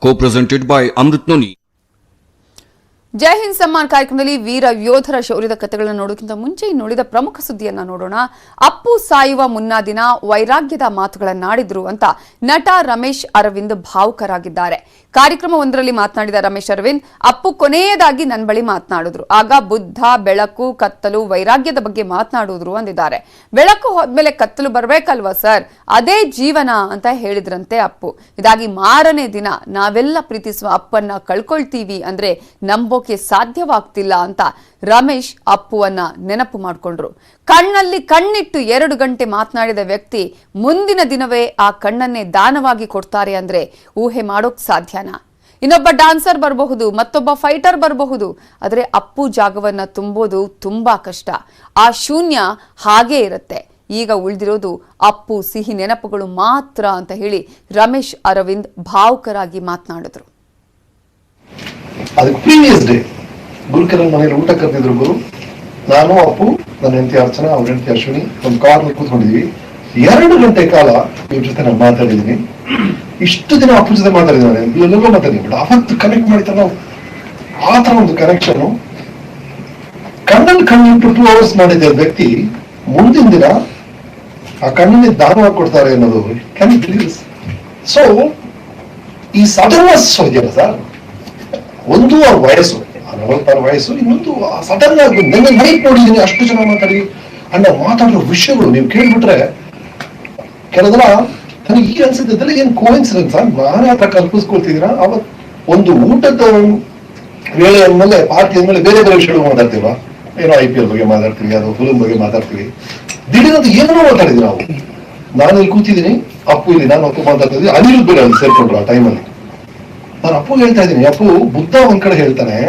Co-presented by Amrit Noni. ಜೈ ಹಿಂದ್ ಸಮ್ಮಾನ್ ಕಾರ್ಯಕ್ರಮದಲ್ಲಿ ವೀರ ಯೋಧರ ಶೌರ್ಯದ ಕಥೆಗಳನ್ನು ನೋಡೋಕ್ಕಿಂತ ಮುಂಚೆ ಇನ್ನುಳಿದ ಪ್ರಮುಖ ಸುದ್ದಿಯನ್ನ ನೋಡೋಣ. ಅಪ್ಪು ಸಾಯುವ ಮುನ್ನಾ ದಿನ ವೈರಾಗ್ಯದ ಮಾತುಗಳನ್ನಾಡಿದ್ರು ಅಂತ ನಟ ರಮೇಶ್ ಅರವಿಂದ್ ಭಾವುಕರಾಗಿದ್ದಾರೆ. ಕಾರ್ಯಕ್ರಮವೊಂದರಲ್ಲಿ ಮಾತನಾಡಿದ ರಮೇಶ್ ಅರವಿಂದ್, ಅಪ್ಪು ಕೊನೆಯದಾಗಿ ನನ್ನ ಬಳಿ ಮಾತನಾಡಿದ್ರು. ಆಗ ಬುದ್ಧ, ಬೆಳಕು, ಕತ್ತಲು, ವೈರಾಗ್ಯದ ಬಗ್ಗೆ ಮಾತನಾಡಿದ್ರು ಅಂದಿದ್ದಾರೆ. ಬೆಳಕು ಹೋದ್ಮೇಲೆ ಕತ್ತಲು ಬರ್ಬೇಕಲ್ವಾ ಸರ್, ಅದೇ ಜೀವನ ಅಂತ ಹೇಳಿದ್ರಂತೆ ಅಪ್ಪು. ಇದಾಗಿ ಮಾರನೇ ದಿನ ನಾವೆಲ್ಲ ಪ್ರೀತಿಸುವ ಅಪ್ಪನ್ನ ಕಳ್ಕೊಳ್ತೀವಿ ಅಂದ್ರೆ ನಂಬೋಕೆ ಸಾಧ್ಯವಾಗ್ತಿಲ್ಲ ಅಂತ ರಮೇಶ್ ಅಪ್ಪುವನ್ನ ನೆನಪು ಮಾಡಿಕೊಂಡ್ರು. ಕಣ್ಣಲ್ಲಿ ಕಣ್ಣಿಟ್ಟು 2 ಗಂಟೆ ಮಾತನಾಡಿದ ವ್ಯಕ್ತಿ ಮುಂದಿನ ದಿನವೇ ಆ ಕಣ್ಣನ್ನೇ ದಾನವಾಗಿ ಕೊಡ್ತಾರೆ ಅಂದ್ರೆ ಊಹೆ ಮಾಡೋಕ್ ಸಾಧ್ಯನಾ? ಇನ್ನೊಬ್ಬ ಡಾನ್ಸರ್ ಬರಬಹುದು, ಮತ್ತೊಬ್ಬ ಫೈಟರ್ ಬರಬಹುದು, ಆದರೆ ಅಪ್ಪು ಜಾಗವನ್ನ ತುಂಬೋದು ತುಂಬಾ ಕಷ್ಟ. ಆ ಶೂನ್ಯ ಹಾಗೇ ಇರುತ್ತೆ. ಈಗ ಉಳಿದಿರೋದು ಅಪ್ಪು ಸಿಹಿ ನೆನಪುಗಳು ಮಾತ್ರ ಅಂತ ಹೇಳಿ ರಮೇಶ್ ಅರವಿಂದ್ ಭಾವುಕರಾಗಿ ಮಾತನಾಡಿದ್ರು. ಅದಕ್ಕೆ ಪ್ರೀವಿಯಸ್ ಡೇ ಗುರುಕರನ್ ಮನೆಯಲ್ಲಿ ಊಟ ಕರೆದಿದ್ರು ಗುರು. ನಾನು, ಅಪ್ಪು, ನನ್ನ ಹೆಂಡತಿ ಅರ್ಚನಾ, ಅವ್ರ ಹೆಂಡತಿ ಅಶ್ವಿನಿ ಒಂದು ಕಾರ್ನಲ್ಲಿ ಕೂತ್ಕೊಂಡಿದ್ವಿ. 2 ಗಂಟೆ ಕಾಲ ಇವ್ರ ಜೊತೆ ನಾನು ಮಾತಾಡಿದೀನಿ. ಇಷ್ಟು ದಿನ ಅಪ್ಪು ಜೊತೆ ಮಾತಾಡಿದ್ದೀನಿ, ಎಲ್ಲೆಲ್ಲೋ ಮಾತಾಡಿದ್ದೀನಿ. ಬಟ್ ಅವತ್ತು ಕನೆಕ್ಟ್ ಮಾಡಿತಾರ ನಾವು, ಆ ತರ ಒಂದು ಕನೆಕ್ಷನ್. ಕಣ್ಣಲ್ಲಿ ಕಣ್ಣಿಟ್ಟು 2 hours ಮಾಡಿದ ವ್ಯಕ್ತಿ ಮುಂದಿನ ದಿನ ಆ ಕಣ್ಣಿನ ದಾನವಾಗಿ ಕೊಡ್ತಾರೆ ಅನ್ನೋದು ಕ್ಯಾನ್ ಯು ಬಿಲೀವ್? ಸೊ ಈ ಸಡನ್ನೆಸ್ ಇದೆಯಲ್ಲ ಸರ್, ಒಂದು ಅವ್ರ ವಯಸ್ಸು 46 ವಯಸ್ಸು, ಇನ್ನೊಂದು ಸಡನ್ ಆಗಿ ನನ್ನ ನೈಟ್ ನೋಡಿದೀನಿ ಅಷ್ಟು ಜನ ಮಾತಾಡಿ ಅಣ್ಣ ಮಾತಾಡೋ ವಿಷಯಗಳು ನೀವು ಕೇಳ್ಬಿಟ್ರೆ ಕೆಲವರ ನನಗೆ ಈಗ ಅನ್ಸುತ್ತೆ ಏನ್ ಕೋಇನ್ಸಿಡೆನ್ಸ್ ನಾನೇ ಆತ ಕಲ್ಪಿಸ್ಕೊಳ್ತಿದ್ದೀರಾ. ಅವತ್ ಒಂದು ಊಟದ ವೇಳೆ ಅಂದ್ಮೇಲೆ ಪಾರ್ಟಿ ಅಂದ್ಮೇಲೆ ಬೇರೆ ಬೇರೆ ವಿಷಯಗಳು ಮಾತಾಡ್ತೀವ, ಏನೋ IPL ಬಗ್ಗೆ ಮಾತಾಡ್ತೀವಿ, ಅದು ಫಿಲ್ಮ್ ಬಗ್ಗೆ ಮಾತಾಡ್ತೀವಿ. ದಿಢೀರಂತ ಏನೋ ಮಾತಾಡಿದ್ವಿ ನಾವು. ನಾನು ಇಲ್ಲಿ ಕೂತಿದ್ದೀನಿ, ಅಪ್ಪು ಇಲ್ಲಿ, ನಾನು ಅಪ್ಪು ಮಾತಾಡ್ತಾ ಇದ್ವಿ. ಅನಿರುದ್ಧ ಬೇರೆ ಅಲ್ಲಿ ಸೇರ್ಕೊಂಡ್ರು ಆ ಟೈಮಲ್ಲಿ. ನಾನು ಅಪ್ಪು ಹೇಳ್ತಾ ಇದ್ದೀನಿ, ಅಪ್ಪು ಬುದ್ಧ ಒಂದ್ ಕಡೆ ಹೇಳ್ತಾನೆ,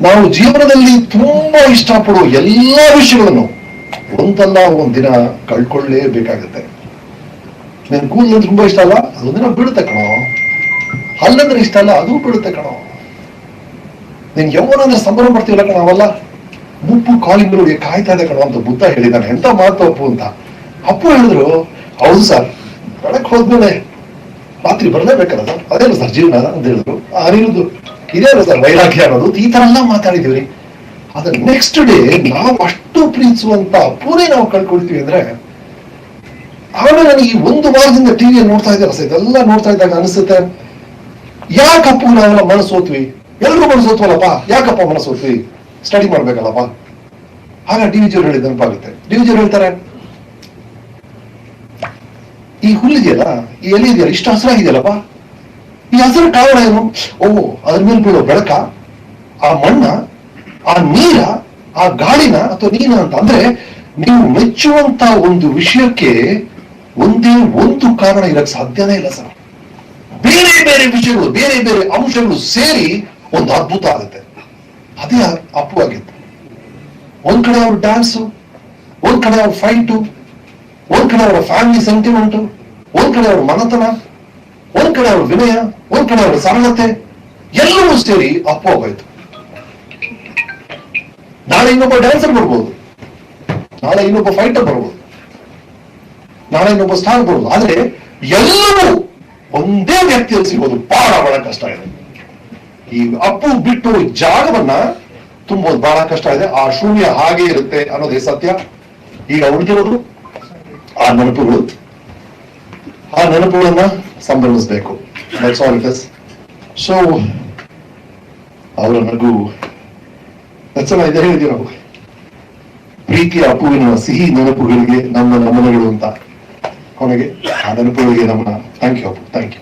ನಾವು ಜೀವನದಲ್ಲಿ ತುಂಬಾ ಇಷ್ಟಪಡುವ ಎಲ್ಲಾ ವಿಷಯಗಳನ್ನು ಒಂದಲ್ಲ ಒಂದಿನ ಕಳ್ಕೊಳ್ಳೇಬೇಕಾಗತ್ತೆ. ನನ್ ಕೂದಲು ತುಂಬಾ ಇಷ್ಟ ಅಲ್ಲ, ಅದೊಂದಿನ ಬಿಡುತ್ತೆ ಕಣೋ. ಹಲ್ಲಂದ್ರೆ ಇಷ್ಟ ಅಲ್ಲ, ಅದು ಬಿಡುತ್ತೆ ಕಣೋ. ನಿನ್ ಯೌವನ ಅಂದ್ರೆ ಸಂಭ್ರಮ ಪಡ್ತೀವಲ್ಲ ಕಣ, ಅವೆಲ್ಲ ಮುಪ್ಪು ಕಾಲಿಂಗ್ ನೋಡಿ ಕಾಯ್ತಾ ಇದೆ ಕಣೋ ಅಂತ ಬುದ್ಧ ಹೇಳಿದ್ದಾನೆ. ಎಂತ ಮಾತು ಅಪ್ಪು ಅಂತ. ಅಪ್ಪು ಹೇಳಿದ್ರು, ಹೌದು ಸರ್, ಬೆಳಕ್ ಹೋದ್ಮೇಲೆ ರಾತ್ರಿ ಬರ್ಲೇಬೇಕಲ್ಲ ಸರ್, ಅದೇನು ಸರ್ ಜೀವನ ಅಂತ ಹೇಳಿದ್ರು. ಅನಿರುದ್ಧ ಇದೇನು ಸರ್ ವೈರಾಗ್ಯ ಅನ್ನೋದು, ಈ ತರ ಎಲ್ಲ ಮಾತಾಡಿದೀವಿ. ಅದ್ರ ನೆಕ್ಸ್ಟ್ ಡೇ ನಾವು ಅಷ್ಟು ಪ್ರೀತಿಸುವಂತ ಅಪ್ಪುನೇ ನಾವು ಕಳ್ಕೊಳ್ತೀವಿ ಅಂದ್ರೆ, ಆಮೇಲೆ ನನಗೆ ಈ 1 ವಾರದಿಂದ ಟಿವಿಯಲ್ಲಿ ನೋಡ್ತಾ ಇದ್ದಾರೆ ಸರ್, ಇದೆಲ್ಲ ನೋಡ್ತಾ ಇದ್ದಾಗ ಅನಿಸುತ್ತೆ, ಯಾಕಪ್ಪ ನಾವೆಲ್ಲ ಮನಸ್ಸೋತ್ವಿ, ಎಲ್ರು ಮನಸ್ಸೋತ್ವಲ್ಲಪ್ಪ, ಯಾಕಪ್ಪ ಮನಸ್ಸೋತ್ವಿ, ಸ್ಟಡಿ ಮಾಡ್ಬೇಕಲ್ಲಪ್ಪ. ಆಗ DVG ಅವ್ರು ಹೇಳಿದ ನೆನಪಾಗುತ್ತೆ. DVG ಅವ್ರು ಹೇಳ್ತಾರೆ, ಈ ಹುಲ್ಲಿದೆಯಲ್ಲ, ಈ ಎಲೆ ಇದೆಯಲ್ಲ, ಇಷ್ಟು ಹಸಿರಾಗಿದೆಯಲ್ಲಪ್ಪ, ಈ ಹಸಿರು ಕಾರಣ ಏನು? ಅದ್ರ ಮೇಲೆ ಬೀಳೋ ಬೆಳಕ, ಆ ಮಣ್ಣ, ಆ ನೀರ, ಆ ಗಾಳಿನ ಅಥವಾ ನೀನ ಅಂತ. ಅಂದ್ರೆ ನೀವು ಮೆಚ್ಚುವಂತ ಒಂದು ವಿಷಯಕ್ಕೆ ಒಂದೇ ಒಂದು ಕಾರಣ ಇರಕ್ ಸಾಧ್ಯನೇ ಇಲ್ಲ ಸರ್. ಬೇರೆ ಬೇರೆ ವಿಷಯಗಳು, ಬೇರೆ ಬೇರೆ ಅಂಶಗಳು ಸೇರಿ ಒಂದು ಅದ್ಭುತ ಆಗುತ್ತೆ. ಅದೇ ಅಪ್ಪು ಆಗಿತ್ತು. ಒಂದ್ ಕಡೆ ಅವ್ರ ಡ್ಯಾನ್ಸು, ಒಂದ್ ಕಡೆ ಅವ್ರ ಫೈಟು, ಒಂದ್ ಕಡೆ ಅವರ ಫ್ಯಾಮಿಲಿ ಸೆಂಟಿಮೆಂಟ್, ಒಂದ್ ಕಡೆ ಅವರ ಮನತನ, ಒಂದ್ ಕಡೆ ಅವರ ವಿನಯ, ಒಂದ್ ಕಡೆ ಅವರ ಸರಳತೆ, ಎಲ್ಲವೂ ಸೇರಿ ಅಪ್ಪು ಆಗೋಯ್ತು. ನಾಳೆ ಇನ್ನೊಬ್ಬ ಡ್ಯಾನ್ಸರ್ ಬರ್ಬೋದು, ನಾಳೆ ಇನ್ನೊಬ್ಬ ಫೈಟರ್ ಬರ್ಬೋದು, ನಾಳೆ ಇನ್ನೊಬ್ಬ ಸ್ಟಾರ್ ಬರ್ಬೋದು. ಆದ್ರೆ ಎಲ್ಲವೂ ಒಂದೇ ವ್ಯಕ್ತಿಯಲ್ಲಿ ಸಿಗೋದು ಬಹಳ ಕಷ್ಟ ಇದೆ. ಈ ಅಪ್ಪು ಬಿಟ್ಟು ಜಾಗವನ್ನ ತುಂಬೋದು ಬಹಳ ಕಷ್ಟ ಇದೆ. ಆ ಶೂನ್ಯ ಹಾಗೆ ಇರುತ್ತೆ ಅನ್ನೋದೇ ಸತ್ಯ. ಈಗ ಉಳಿದಿರೋದು ಆ ನೆನಪುಗಳು, ಆ ನೆನಪುಗಳನ್ನ ಸಂಭ್ರಮಿಸಬೇಕು. ಸೊ ಅವರ ನಗು ಇದೇ ಹೇಳಿದ್ವಿ ನಾವು, ಪ್ರೀತಿಯ ಅಪ್ಪುವಿನ ಸಿಹಿ ನೆನಪುಗಳಿಗೆ ನಮ್ಮ ನಮನಗಳು ಅಂತ. ಕೊನೆಗೆ ಆ ನೆನಪುಗಳಿಗೆ ನಮ್ಮ thank you Appu, thank you.